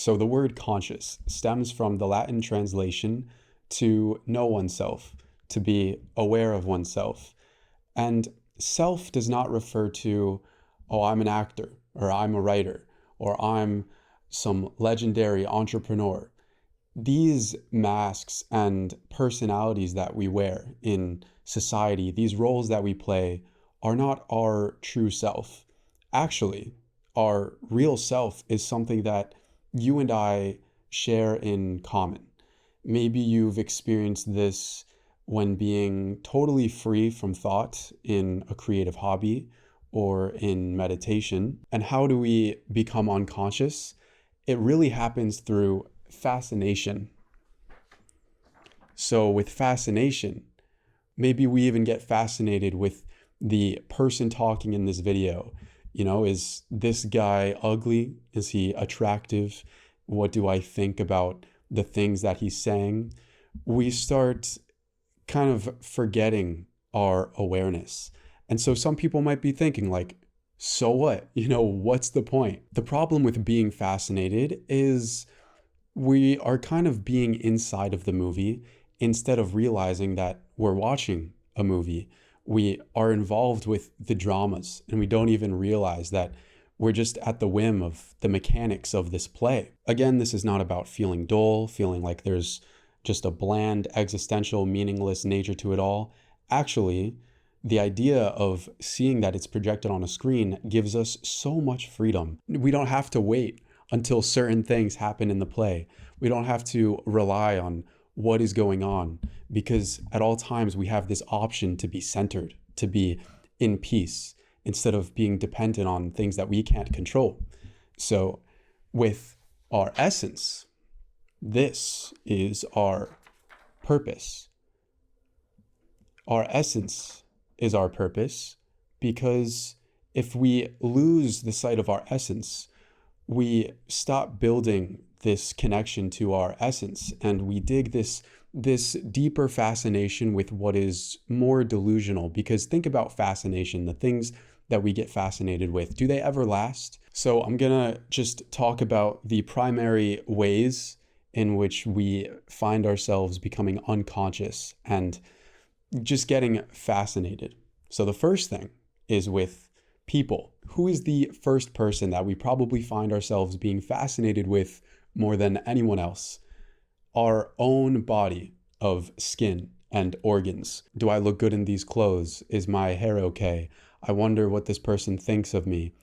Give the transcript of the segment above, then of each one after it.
So the word conscious stems from the Latin translation to know oneself, to be aware of oneself. And self does not refer to, oh, I'm an actor, or I'm a writer, or I'm some legendary entrepreneur. These masks and personalities that we wear in society, these roles that we play, are not our true self. Actually, our real self is something that you and I share in common. Maybe you've experienced this when being totally free from thought in a creative hobby or in meditation. And how do we become unconscious? It really happens through fascination. So with fascination, maybe we even get fascinated with the person talking in this video. You know, is this guy ugly? Is he attractive? What do I think about the things that he's saying? We start kind of forgetting our awareness. And so some people might be thinking like, so what? You know, what's the point? The problem with being fascinated is we are kind of being inside of the movie instead of realizing that we're watching a movie. We are involved with the dramas and we don't even realize that we're just at the whim of the mechanics of this play. Again, this is not about feeling dull, feeling like there's just a bland, existential, meaningless nature to it all. Actually, the idea of seeing that it's projected on a screen gives us so much freedom. We don't have to wait until certain things happen in the play. We don't have to rely on what is going on, because at all times we have this option to be centered, to be in peace, instead of being dependent on things that we can't control. So with our essence, this is our purpose. Our essence is our purpose, because if we lose the sight of our essence, we stop building this connection to our essence, and we dig this deeper fascination with what is more delusional. Because think about fascination, the things that we get fascinated with, do they ever last? So I'm gonna just talk about the primary ways in which we find ourselves becoming unconscious and just getting fascinated. So the first thing is with people. Who is the first person that we probably find ourselves being fascinated with more than anyone else? Our own body of skin and organs. Do I look good in these clothes? Is my hair okay? I wonder what this person thinks of me.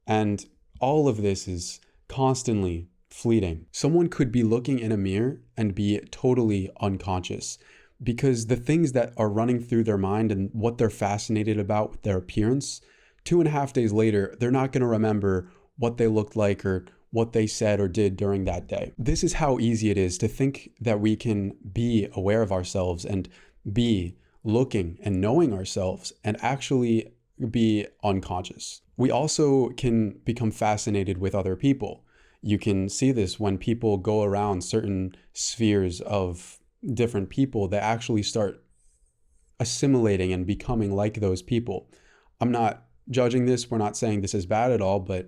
And all of this is constantly fleeting. Someone could be looking in a mirror and be totally unconscious, because the things that are running through their mind and what they're fascinated about with their appearance, 2.5 days later, they're not going to remember what they looked like or what they said or did during that day. This is how easy it is to think that we can be aware of ourselves and be looking and knowing ourselves and actually be unconscious. We also can become fascinated with other people. You can see this when people go around certain spheres of different people, they actually start assimilating and becoming like those people. I'm not judging this. We're not saying this is bad at all, but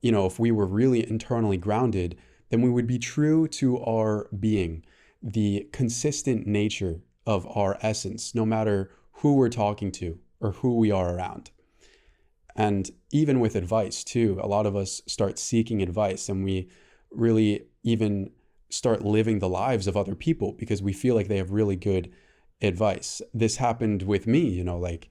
you know, if we were really internally grounded, then we would be true to our being, the consistent nature of our essence, no matter who we're talking to or who we are around. And even with advice too, a lot of us start seeking advice and we really even start living the lives of other people because we feel like they have really good advice. This happened with me, you know, like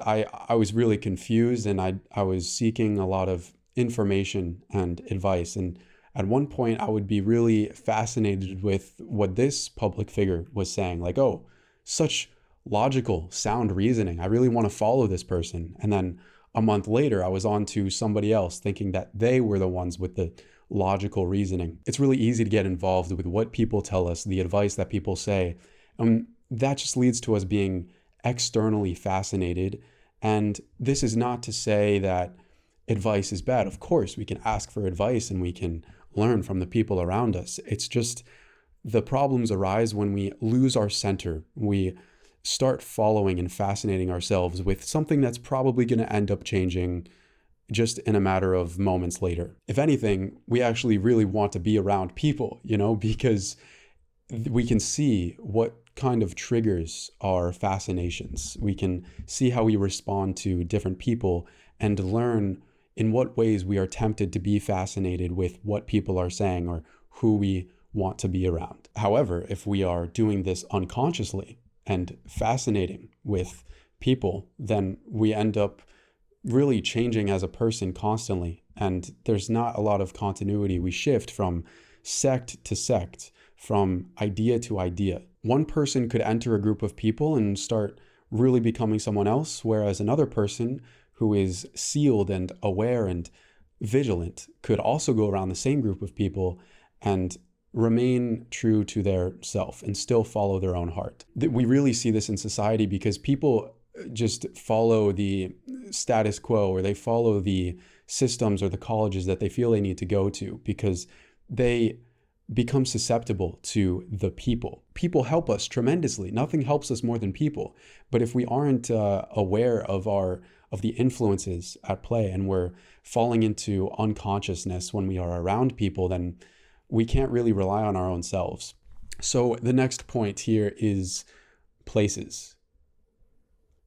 I was really confused and I was seeking a lot of information and advice. And at one point I would be really fascinated with what this public figure was saying, like, oh, such logical, sound reasoning. I really want to follow this person. And then a month later, I was on to somebody else thinking that they were the ones with the logical reasoning. It's really easy to get involved with what people tell us, the advice that people say. And that just leads to us being externally fascinated. And this is not to say that advice is bad. Of course, we can ask for advice and we can learn from the people around us. It's just the problems arise when we lose our center. We start following and fascinating ourselves with something that's probably going to end up changing just in a matter of moments later. If anything, we actually really want to be around people, because we can see what kind of triggers our fascinations. We can see how we respond to different people and learn in what ways we are tempted to be fascinated with what people are saying or who we want to be around. However, if we are doing this unconsciously and fascinating with people, then we end up really changing as a person constantly. And there's not a lot of continuity. We shift from sect to sect, from idea to idea. One person could enter a group of people and start really becoming someone else, whereas another person who is sealed and aware and vigilant could also go around the same group of people and remain true to their self and still follow their own heart. We really see this in society because people just follow the status quo, or they follow the systems or the colleges that they feel they need to go to because they become susceptible to the people. People help us tremendously. Nothing helps us more than people. But if we aren't aware of the influences at play and we're falling into unconsciousness when we are around people, then we can't really rely on our own selves. So the next point here is places.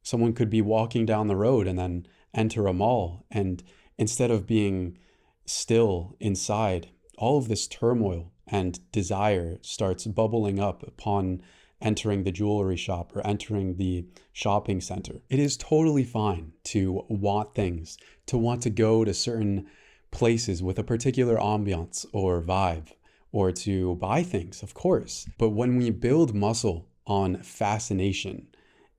Someone could be walking down the road and then enter a mall, and instead of being still inside, all of this turmoil and desire starts bubbling up upon entering the jewelry shop or entering the shopping center. It is totally fine to want things, to want to go to certain places with a particular ambiance or vibe, or to buy things, of course. But when we build muscle on fascination,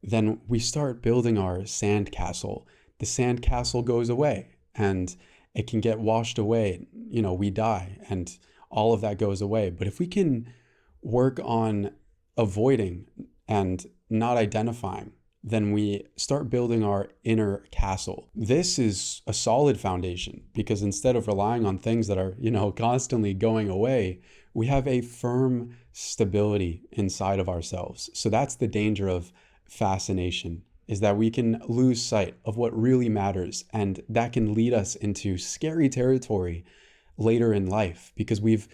then we start building our sandcastle. The sandcastle goes away and it can get washed away. We die and all of that goes away. But if we can work on avoiding and not identifying, then we start building our inner castle. This is a solid foundation because instead of relying on things that are, constantly going away, we have a firm stability inside of ourselves. So that's the danger of fascination, is that we can lose sight of what really matters, and that can lead us into scary territory later in life because we've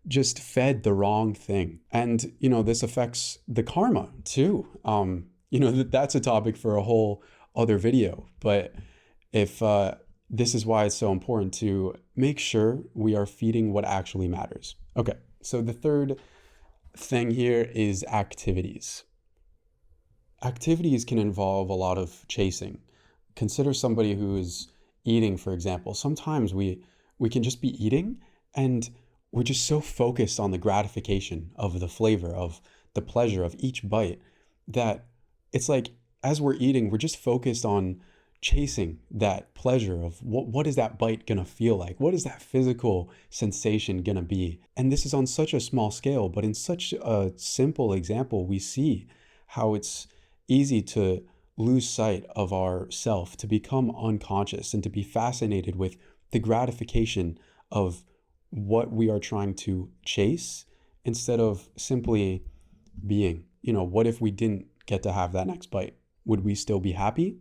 just fed the wrong thing. And this affects the karma too. That's a topic for a whole other video, but if this is why it's so important to make sure we are feeding what actually matters. Okay, so the third thing here is activities. Activities can involve a lot of chasing. Consider somebody who is eating, for example. Sometimes we can just be eating and we're just so focused on the gratification of the flavor, of the pleasure of each bite, that it's like as we're eating, we're just focused on chasing that pleasure of what is that bite gonna feel like? What is that physical sensation gonna be? And this is on such a small scale, but in such a simple example, we see how it's easy to lose sight of ourself, to become unconscious and to be fascinated with the gratification of what we are trying to chase instead of simply being. What if we didn't get to have that next bite? Would we still be happy?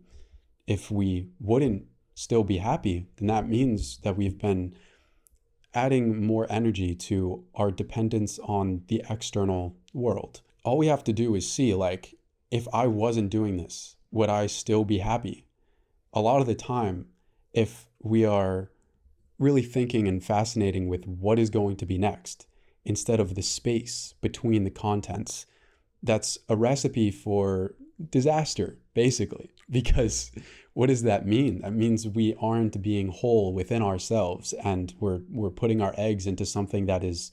If we wouldn't still be happy, then that means that we've been adding more energy to our dependence on the external world. All we have to do is see, if I wasn't doing this, would I still be happy? A lot of the time, if we are really thinking and fascinating with what is going to be next, instead of the space between the contents, that's a recipe for disaster, basically. Because what does that mean? That means we aren't being whole within ourselves, and we're putting our eggs into something that is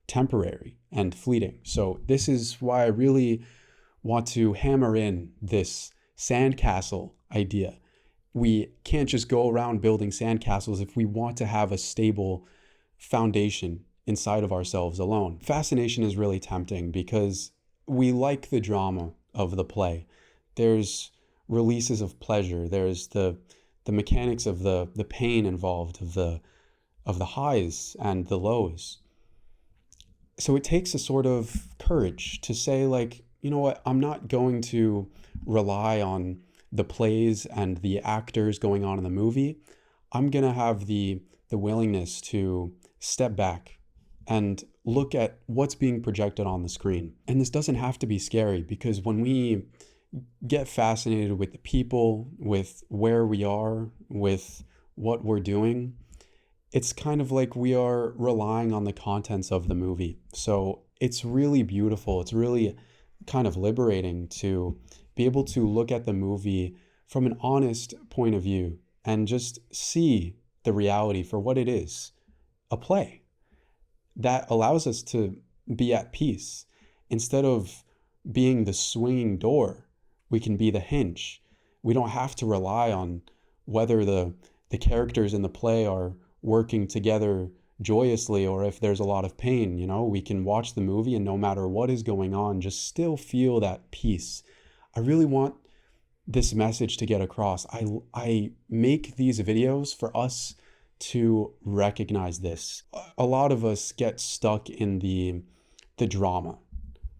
temporary and fleeting. So this is why I really want to hammer in this sandcastle idea. We can't just go around building sandcastles if we want to have a stable foundation inside of ourselves alone. Fascination is really tempting because we like the drama of the play. There's releases of pleasure. There's the mechanics of the pain involved, of the highs and the lows. So it takes a sort of courage to say, you know what, I'm not going to rely on the plays and the actors going on in the movie. I'm going to have the willingness to step back and look at what's being projected on the screen. And this doesn't have to be scary, because when we get fascinated with the people, with where we are, with what we're doing, it's kind of like we are relying on the contents of the movie. So it's really beautiful. It's really kind of liberating to be able to look at the movie from an honest point of view and just see the reality for what it is, a play that allows us to be at peace. Instead of being the swinging door, we can be the hinge. We don't have to rely on whether the characters in the play are working together joyously or if there's a lot of pain. We can watch the movie and no matter what is going on, just still feel that peace. I really want this message to get across. I make these videos for us to recognize this. A lot of us get stuck in the drama.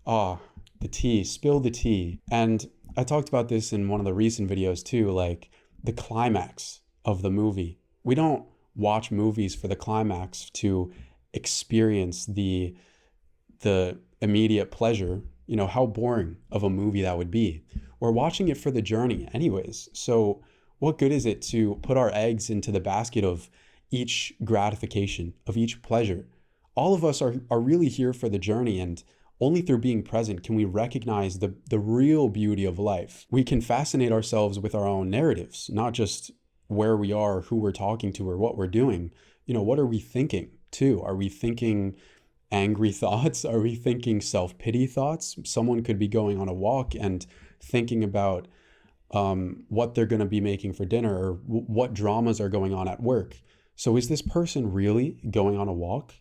The tea, spill the tea. And I talked about this in one of the recent videos too, like the climax of the movie. We don't watch movies for the climax to experience the immediate pleasure. How boring of a movie that would be. We're watching it for the journey anyways. So what good is it to put our eggs into the basket of each gratification, of each pleasure? All of us are really here for the journey, and only through being present can we recognize the real beauty of life. We can fascinate ourselves with our own narratives, not just where we are, who we're talking to, or what we're doing. What are we thinking too? Are we thinking angry thoughts? Are we thinking self-pity thoughts? Someone could be going on a walk and thinking about what they're going to be making for dinner, or what dramas are going on at work. So is this person really going on a walk?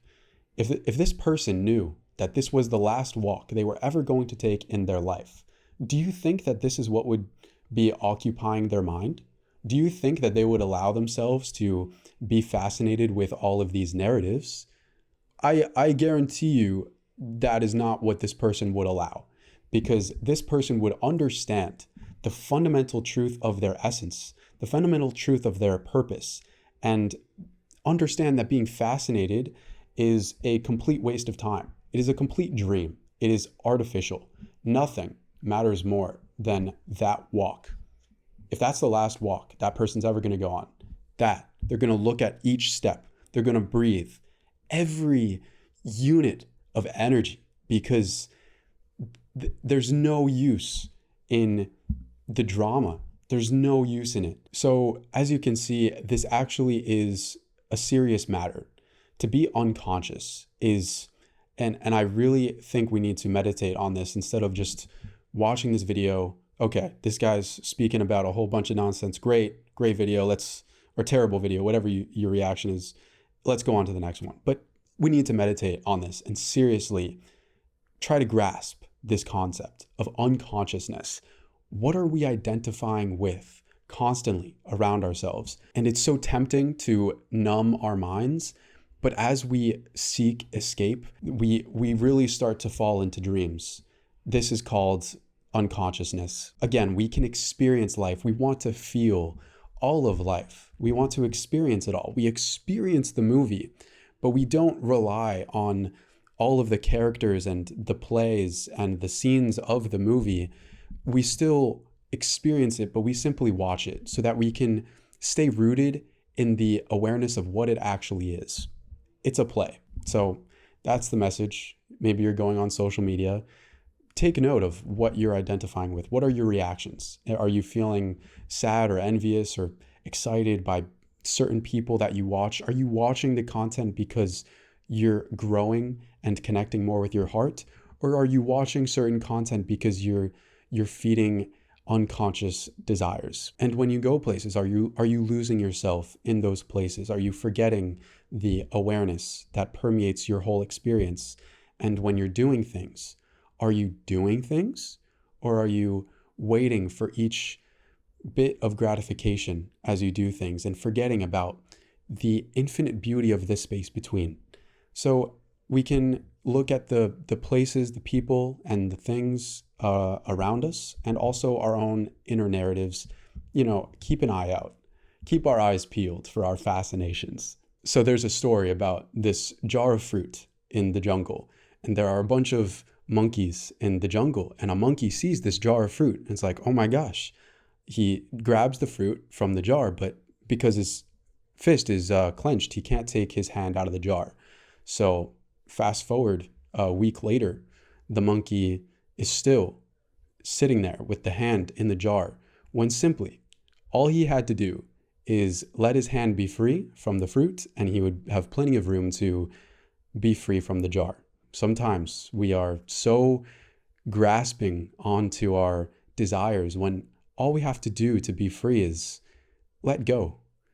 If this person knew that this was the last walk they were ever going to take in their life, do you think that this is what would be occupying their mind? Do you think that they would allow themselves to be fascinated with all of these narratives? I guarantee you that is not what this person would allow, because this person would understand the fundamental truth of their essence, the fundamental truth of their purpose, and understand that being fascinated is a complete waste of time. It is a complete dream. It is artificial. Nothing matters more than that walk. If that's the last walk that person's ever going to go on, that they're going to look at each step. They're going to breathe every unit of energy, because there's no use in the drama. There's no use in it. So as you can see, this actually is a serious matter. To be unconscious is, and I really think we need to meditate on this instead of just watching this video. Okay, this guy's speaking about a whole bunch of nonsense. Great video. Or terrible video, whatever your reaction is. Let's go on to the next one. But we need to meditate on this and seriously try to grasp this concept of unconsciousness. What are we identifying with constantly around ourselves? And it's so tempting to numb our minds. But as we seek escape, we really start to fall into dreams. This is called unconsciousness. Again, we can experience life. We want to feel all of life. We want to experience it all. We experience the movie, but we don't rely on all of the characters and the plays and the scenes of the movie. We still experience it, but we simply watch it so that we can stay rooted in the awareness of what it actually is. It's a play. So that's the message. Maybe you're going on social media. Take note of what you're identifying with. What are your reactions? Are you feeling sad or envious or excited by certain people that you watch? Are you watching the content because you're growing and connecting more with your heart? Or are you watching certain content because you're feeding unconscious desires? And when you go places, are you losing yourself in those places? Are you forgetting the awareness that permeates your whole experience? And when you're doing things, are you doing things, or are you waiting for each bit of gratification as you do things and forgetting about the infinite beauty of this space between? So we can look at the places, the people, and the things around us, and also our own inner narratives. Keep an eye out. keep our eyes peeled for our fascinations. So there's a story about this jar of fruit in the jungle, and there are a bunch of monkeys in the jungle, and a monkey sees this jar of fruit and it's like, oh my gosh. He grabs the fruit from the jar, but because his fist is clenched, he can't take his hand out of the jar. So fast forward a week later, the monkey is still sitting there with the hand in the jar, when simply all he had to do is let his hand be free from the fruit, and he would have plenty of room to be free from the jar. Sometimes we are so grasping onto our desires when all we have to do to be free is let go.